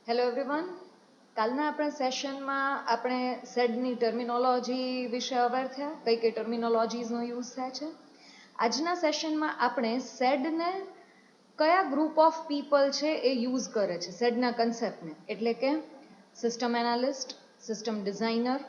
Hello everyone. કાલના આપણા સેશનમાં આપણે સેડની ટર્મિનોલોજી વિશે અવેર થયા, કઈ કઈ ટર્મિનોલોજીઝનો યુઝ થાય છે. આજના સેશનમાં આપણે સેડને કયા ગ્રુપ ઓફ પીપલ છે એ યુઝ કરે છે, સેડના કન્સેપ્ટને, એટલે કે સિસ્ટમ એનાલિસ્ટ, સિસ્ટમ ડિઝાઇનર,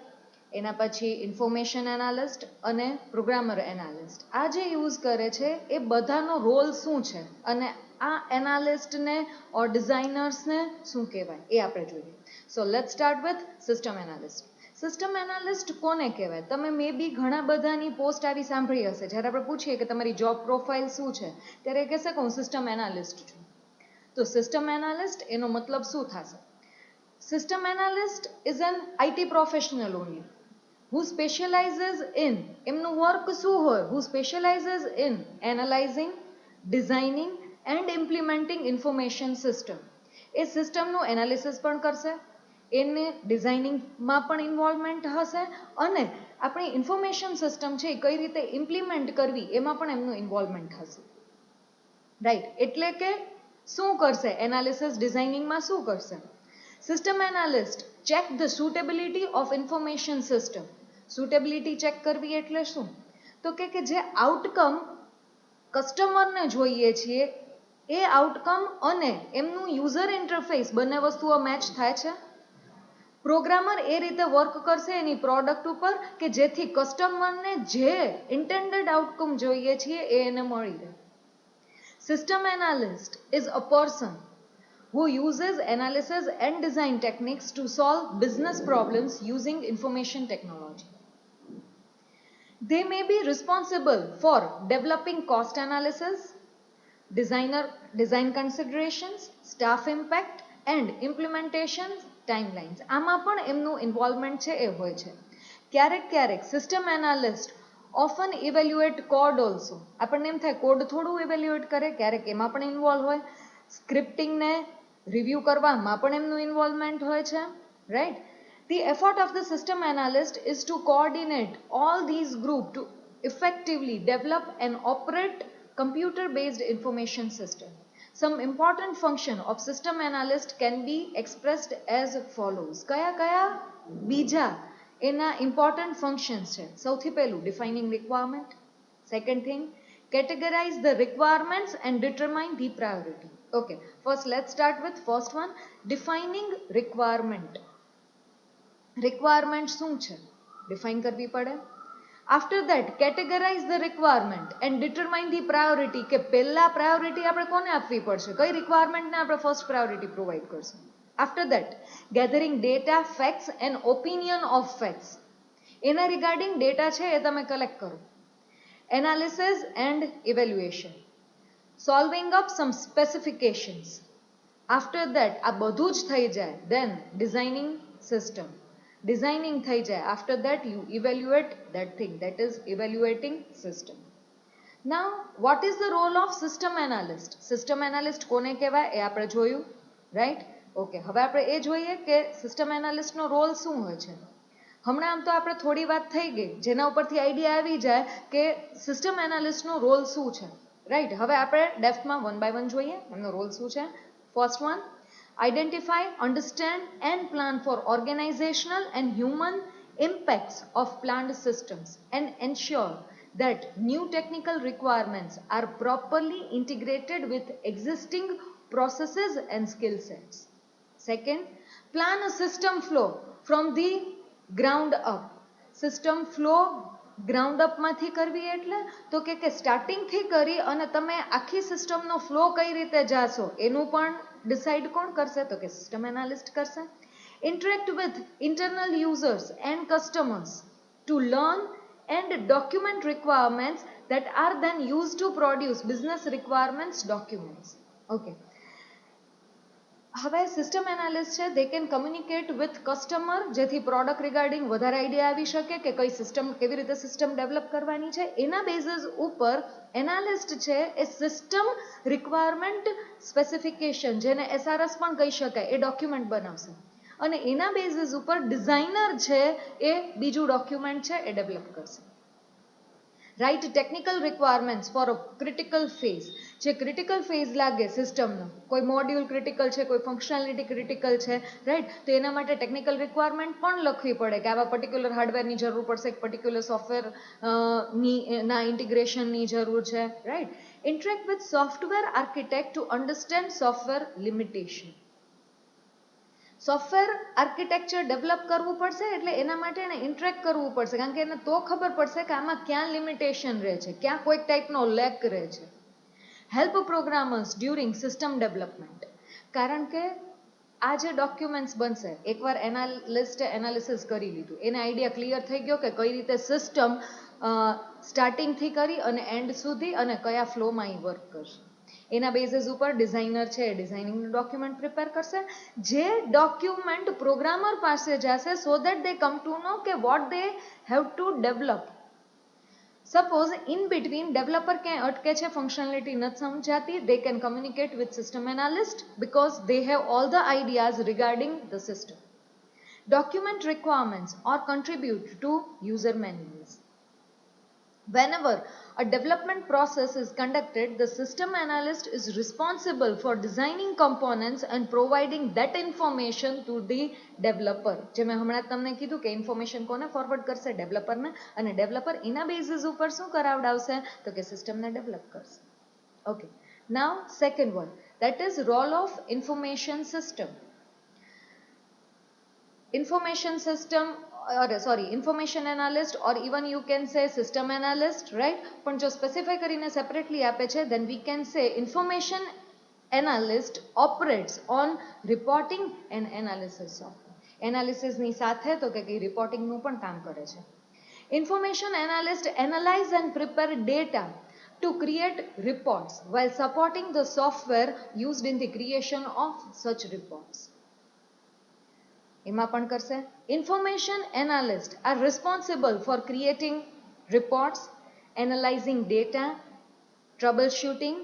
એના પછી ઇન્ફોર્મેશન એનાલિસ્ટ અને પ્રોગ્રામર એનાલિસ્ટ. આ જે યુઝ કરે છે એ બધાનો રોલ શું છે અને આ એનાલિસ્ટને ઓર ડિઝાઇનર્સને શું કહેવાય એ આપણે જોઈએ. So let's start with system analyst. System analyst કોને કહેવાય? તમે મે બી ઘણા બધાની પોસ્ટ આવી સાંભળી હશે. જ્યારે આપણે પૂછીએ કે તમારી જોબ પ્રોફાઇલ શું છે, ત્યારે કહેશે કે હું સિસ્ટમ એનાલિસ્ટ છું. તો સિસ્ટમ એનાલિસ્ટ એનો મતલબ શું થશે? System analyst is an IT professional only who specializes in, એમનું વર્ક શું હોય? who specializes in analyzing, designing and implementing information system. એ સિસ્ટમનું એનાલિસિસ પણ કરશે, એને ડિઝાઇનિંગમાં પણ ઇન્વોલ્વમેન્ટ હશે અને આપણી ઇન્ફોર્મેશન સિસ્ટમ છે એ કઈ રીતે ઇમ્પ્લિમેન્ટ કરવી એમાં પણ એમનું ઇન્વોલ્વમેન્ટ હશે. રાઈટ, એટલે કે શું કરશે? એનાલિસિસ ડિઝાઇનિંગમાં શું કરશે? System analyst check the suitability of information system. Suitability check કરવી એટલે શું? તો કે જે આઉટકમ કસ્ટમરને જોઈએ છીએ એ આઉટકમ અને એમનું યુઝર ઇન્ટરફેસ બંને વસ્તુઓ મેચ થાય છે. પ્રોગ્રામર એ રીતે વર્ક કરશે એની પ્રોડક્ટ ઉપર કે જેથી કસ્ટમરને જે ઇન્ટેન્ડેડ આઉટકમ જોઈએ છીએ એ એને મળી રહે. System analyst is a person who uses analysis and design techniques to solve business problems using information technology. They may be responsible for developing cost analysis, design considerations, staff impact and implementation timelines. આમાં પણ એમનું involvement છે એ હોય છે. ક્યારેક system analyst often evaluate code also. આપણને એમ થાય code થોડું ઇવેલ્યુએટ કરે, ક્યારેક એમાં પણ ઇન્વોલ્વ હોય. સ્ક્રિપ્ટિંગને રિવ્યૂ કરવામાં પણ એમનું ઇન્વોલ્વમેન્ટ હોય છે. Right, the effort of the system analyst is to coordinate all these groups to effectively develop and operate computer-based information system. Some important function of system analyst can be expressed as follows. કયા બીજા એના important functions છે? સૌથી પહેલું, defining requirement. Second thing, categorize the requirements and determine the priority. Okay, first let's start with first one, defining requirement. requirement શું છે? define કરવી પડે. after that, categorize the requirement and determine the priority. કે પહેલા priority આપણે કોને આપવી પડશે? કઈ requirement ને આપણે first priority provide કરશું? after that, gathering data, facts and opinion of facts. એના regarding data છે એ તમે collect કરો. analysis and evaluation, solving up some specifications. after that, આ બધું જ થઈ જાય, then designing system. designing થઈ જાય, after that you evaluate that thing, that is evaluating system. now what is the role of system analyst? system analyst કોને કહેવાય એ આપણે જોયું. રાઈટ, ઓકે, હવે આપણે એ જોઈએ કે સિસ્ટમ એનાલિસ્ટનો રોલ શું હોય છે. હમણાં આમ તો આપણે થોડી વાત થઈ ગઈ જેના ઉપરથી આઈડિયા આવી જાય કે સિસ્ટમ એનાલિસ્ટનો રોલ શું છે. રાઈટ, હવે આપણે ડેપ્થમાં 1 by 1 જોઈએ એમનો રોલ શું છે. First one, identify, understand and plan for organizational and human impacts of planned systems and ensure that new technical requirements are properly integrated with existing processes and skill sets. Second, plan a system flow from the ground up. system flow ground અપમાંથી કરવી એટલે તો કે સ્ટાર્ટિંગથી કરી અને તમે આખી સિસ્ટમનો ફ્લો કઈ રીતે જાશો એનું પણ ડિસાઇડ કોણ કરશે? તો કે સિસ્ટમ એનાલિસ્ટ કરશે. interact with internal users and customers to learn and document requirements that are then used to produce business requirements documents. okay, હવે સિસ્ટમ એનાલિસ્ટ છે they can communicate with customer જેથી product regarding વધારે idea આવી શકે કે કઈ system, કેવી રીતે સિસ્ટમ ડેવલપ કરવાની છે. એના બેઝિસ ઉપર એનાલિસ્ટ છે એ સિસ્ટમ રિક્વાયરમેન્ટ સ્પેસિફિકેશન, જેને SRS પણ કહી શકાય, એ ડોક્યુમેન્ટ બનાવશે અને એના બેઝિસ ઉપર ડિઝાઇનર છે એ બીજું ડોક્યુમેન્ટ છે એ ડેવલપ કરશે. write technical requirements for a critical phase. જે ક્રિટિકલ ફેઝ લાગે સિસ્ટમનો, કોઈ મોડ્યુલ ક્રિટિકલ છે, કોઈ ફંક્શનાલિટી ક્રિટિકલ છે, રાઈટ, તો એના માટે ટેકનિકલ રિક્વાયરમેન્ટ પણ લખવી પડે કે આવા પર્ટિક્યુલર હાર્ડવેરની જરૂર પડશે, પર્ટિક્યુલર સોફ્ટવેર ના ઇન્ટિગ્રેશનની જરૂર છે, right. Interact with software architect to understand software limitation. Software architecture develop કરવું પડશે એટલે એના માટે એને ઇન્ટરેક્ટ કરવું પડશે, કારણ કે એને તો ખબર પડશે કે આમાં ક્યાં લિમિટેશન રહે છે, ક્યાં કોઈક ટાઈપનો લેક રહે છે. Help programmers during system development. કારણ કે આ જે ડોક્યુમેન્ટ્સ બનશે, એકવાર એનાલિસ્ટે એનાલિસિસ કરી લીધું, એને આઈડિયા ક્લિયર થઈ ગયો કે કઈ રીતે સિસ્ટમ સ્ટાર્ટિંગથી કરી અને એન્ડ સુધી અને કયા ફ્લોમાં એ વર્ક કરશે. એના બેઝિસ ઉપર ડિઝાઇનર છે એ ડિઝાઇનિંગનું ડોક્યુમેન્ટ પ્રિપેર કરશે, જે ડોક્યુમેન્ટ પ્રોગ્રામર પાસે જશે so that they come to know કે what they have to develop. Suppose in between developer ક્યાંય અટકે છે, ફંક્શનાલિટી નથી સમજાતી, they can communicate with system analyst because they have all the ideas regarding the system. Document requirements or contribute to user manuals. Whenever a development process is conducted, the system analyst is responsible for designing components and providing that information to the developer. જે મેં હમણાં તમને કીધું કે information કોને forward કરશે, ડેવલપરને, અને developer એના બેઝિસ ઉપર શું કરાવડાવશે તો કે સિસ્ટમને ડેવલપ કરશે. Okay, now second one, that is role of information system. Information system, information analyst or even you can say system analyst, right? પણ જો સ્પેસિફાઈ કરીને સેપરેટલી આપે છે, then we can say information analyst operates on reporting and analysis software. એનાલિસિસની સાથે તો કે રિપોર્ટિંગનું પણ કામ કરે છે. Information analyst analyze and prepare data to create reports while supporting the software used in the creation of such reports. એમાં પણ કરશે. Information analysts are responsible for creating reports, analyzing data, troubleshooting,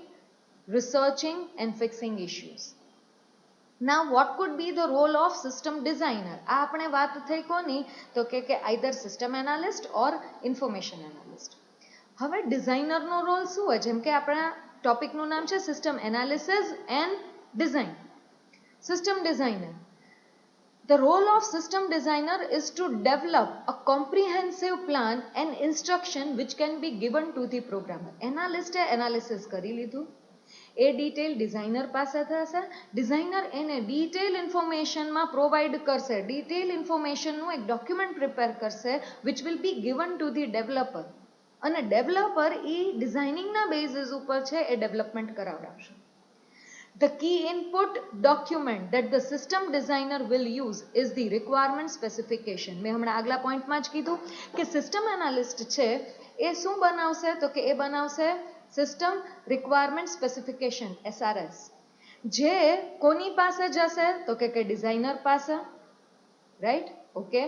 researching and fixing issues. Now what could be the role of system designer? આ આપણે વાત થઈ કોની તો કે either system analyst or information analyst. હવે ડિઝાઇનરનો રોલ શું હોય? જેમ કે આપણા ટોપિકનું નામ છે system analysis and design. System designer, the role of system designer is to develop a comprehensive plan and instruction which can be given to the programmer. એનાલિસ્ટે analysis કરી લીધું, એ ડિટેલ ડિઝાઇનર પાસે થશે, ડિઝાઇનર એને ડિટેલ ઇન્ફોર્મેશનમાં provide કરશે, detail ઇન્ફોર્મેશનનું એક ડોક્યુમેન્ટ પ્રિપેર કરશે which will be given to the developer, અને ડેવલપર એ ડિઝાઇનિંગના બેઝિસ ઉપર છે એ ડેવલપમેન્ટ કરાવડાવશે. The key input document that the system designer will use is the requirement specification. મેં હમણાં આગલા પોઈન્ટમાં જ કીધું કે સિસ્ટમ એનાલિસ્ટ છે એ શું બનાવશે તો કે એ બનાવશે સિસ્ટમ રિક્વાયરમેન્ટ સ્પેસિફિકેશન SRS, જે કોની પાસે જશે તો કે ડિઝાઇનર પાસે, right. Okay,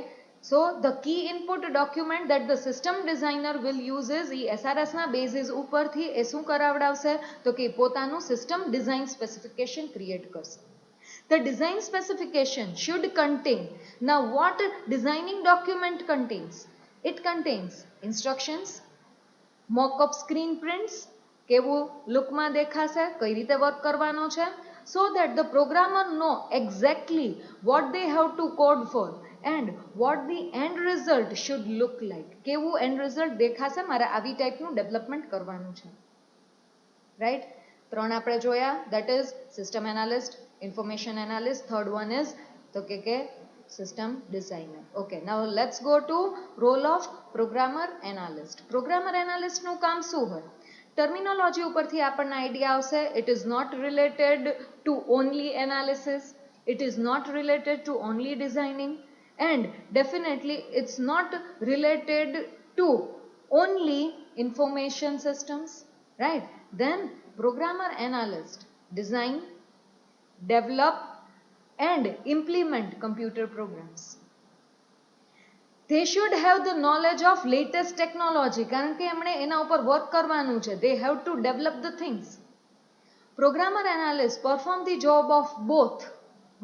so the key input document that the system designer will use is A SRS ના બેઝિસ ઉપરથી એ શું કરાવડાવશે તો કે પોતાનું સિસ્ટમ ડિઝાઇન સ્પેસિફિકેશન ક્રિએટ કરશે. The design specification should contain, now what designing document contains? It contains instructions, mock-up screen prints, કેવું લુકમાં દેખાશે, કઈ રીતે વર્ક કરવાનો છે, so that the programmer know exactly what they have to code for and what the end result should look like. કેવું end result દેખાશે, મારે આવી ટાઈપનું ડેવલપમેન્ટ કરવાનું છે, રાઈટ. ત્રણ આપણે જોયા, that is system analyst, information analyst, third one is તો કે system designer. Okay, now let's go to role of programmer analyst. Programmer analyst નું કામ શું હોય? ટર્મિનોલોજી ઉપરથી આપણને આઈડિયા આવશે. It is not related to only analysis, it is not related to only designing, and definitely it's not related to only information systems, right? Then programmer analyst design, develop and implement computer programs. They should have the knowledge of latest technology, કારણ કે એમણે એના ઉપર work કરવાનું છે. They have to develop the things. Programmer analyst perform the job of both,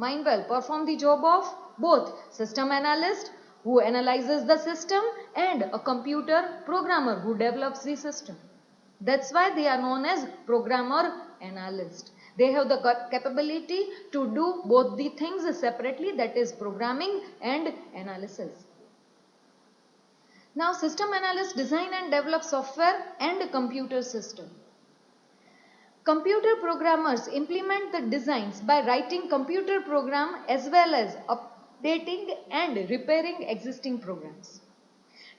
mind well, perform the job of both system analyst who analyzes the system and a computer programmer who develops the system. That's why they are known as programmer analyst. They have the capability to do both the things separately, that is programming and analysis. Now system analysts design and develop software and computer system. Computer programmers implement the designs by writing computer program as well as updating and repairing existing programs.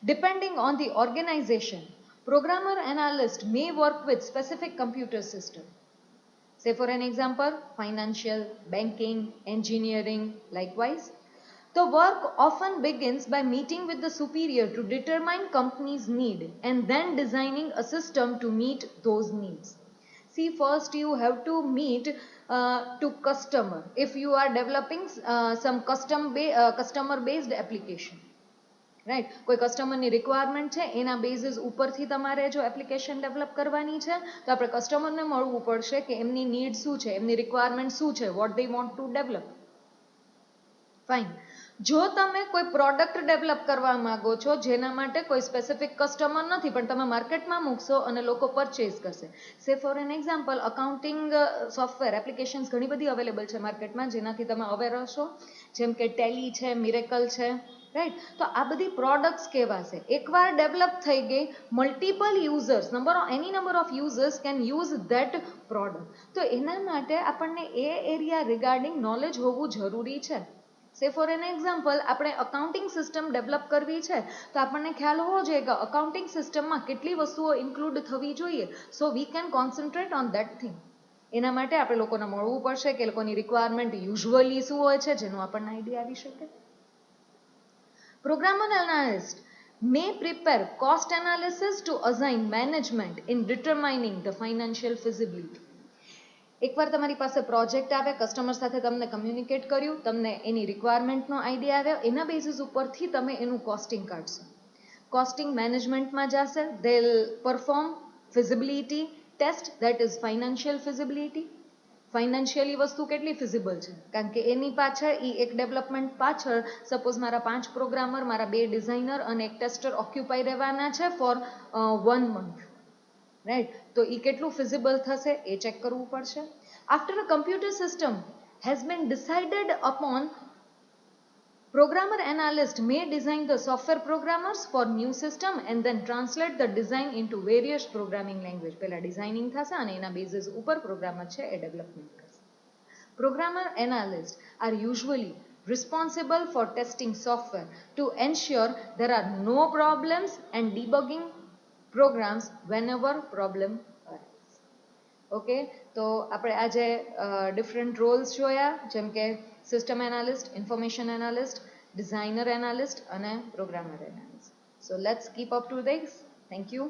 Depending on the organization, programmer analyst may work with specific computer system. Say for an example, financial, banking, engineering, likewise. The work often begins by meeting with the superior to determine company's need and then designing a system to meet those needs. See, first you have to meet to customer if you are developing some customer based application. Right, કોઈ કસ્ટમરની requirement છે, એના basis ઉપરથી તમારે જો application develop કરવાની છે તો આપણે કસ્ટમરને મળવું પડશે કે એમની નીડ શું છે, એમની રિક્વાયરમેન્ટ શું છે, what they want to develop. Fine. જો તમે કોઈ પ્રોડક્ટ ડેવલપ કરવા માંગો છો જેના માટે કોઈ સ્પેસિફિક કસ્ટમર નથી પણ તમે માર્કેટમાં મૂકશો અને લોકો પરચેઝ કરશે. Say for an example, accounting software applications ઘણી બધી અવેલેબલ છે માર્કેટમાં જેનાથી તમે અવેર હશો, જેમ કે ટેલી છે, મિરેકલ છે, રાઈટ. તો આ બધી પ્રોડક્ટ્સ કહેવાશે. એકવાર ડેવલપ થઈ ગઈ, multiple users, any number of users can use that product. તો એના માટે આપણને એ એરિયા રિગાર્ડિંગ નોલેજ હોવું જરૂરી છે. સે ફોર એન એક્ઝામ્પલ, આપણે અકાઉન્ટિંગ સિસ્ટમ ડેવલપ કરવી છે તો આપણને ખ્યાલ હોવો જોઈએ કે અકાઉન્ટિંગ સિસ્ટમમાં કેટલી વસ્તુઓ ઇન્ક્લુડ થવી જોઈએ, so we can concentrate on that thing. એના માટે આપણે લોકોને મળવું પડશે કે લોકોની રિક્વાયરમેન્ટ યુઝ્યુઅલી શું હોય છે જેનો આપણને આઈડિયા આવી શકે. Programmer analyst may prepare cost analysis to assign management in determining the financial feasibility. એકવાર તમારી પાસે પ્રોજેક્ટ આવે, કસ્ટમર સાથે તમને કમ્યુનિકેટ કર્યું, તમને એની રિક્વાયરમેન્ટનો આઈડિયા આવ્યો, એના બેઝિસ ઉપરથી તમે એનું કોસ્ટિંગ કાઢશો. કોસ્ટિંગ મેનેજમેન્ટમાં જશે, they will perform feasibility test, that is financial feasibility. Financially વસ્તુ કેટલી ફિઝિબલ છે, કારણ કે એની પાછળ એક ડેવલપમેન્ટ પાછળ સપોઝ મારા 5 પ્રોગ્રામર, મારા 2 ડિઝાઇનર અને એક ટેસ્ટર ઓક્યુપાઈ રહેવાના છે ફોર 1 month, રાઈટ. તો એ કેટલું ફિઝિબલ થશે એ ચેક કરવું પડશે. After a computer system has been decided upon, programmer analyst may design the software programmers for new system and then translate the design into various programming language. પહેલા designing થશે અને એના basis ઉપર programmer છે એ development કરશે. Programmer analysts are usually responsible for testing software to ensure there are no problems and debugging programs whenever problem arise. Okay, તો આપણે આજે ડિફરન્ટ રોલ્સ જોયા, જેમ કે system analyst, information analyst, designer analyst અને programmer analyst. So let's keep up to this. Thank you.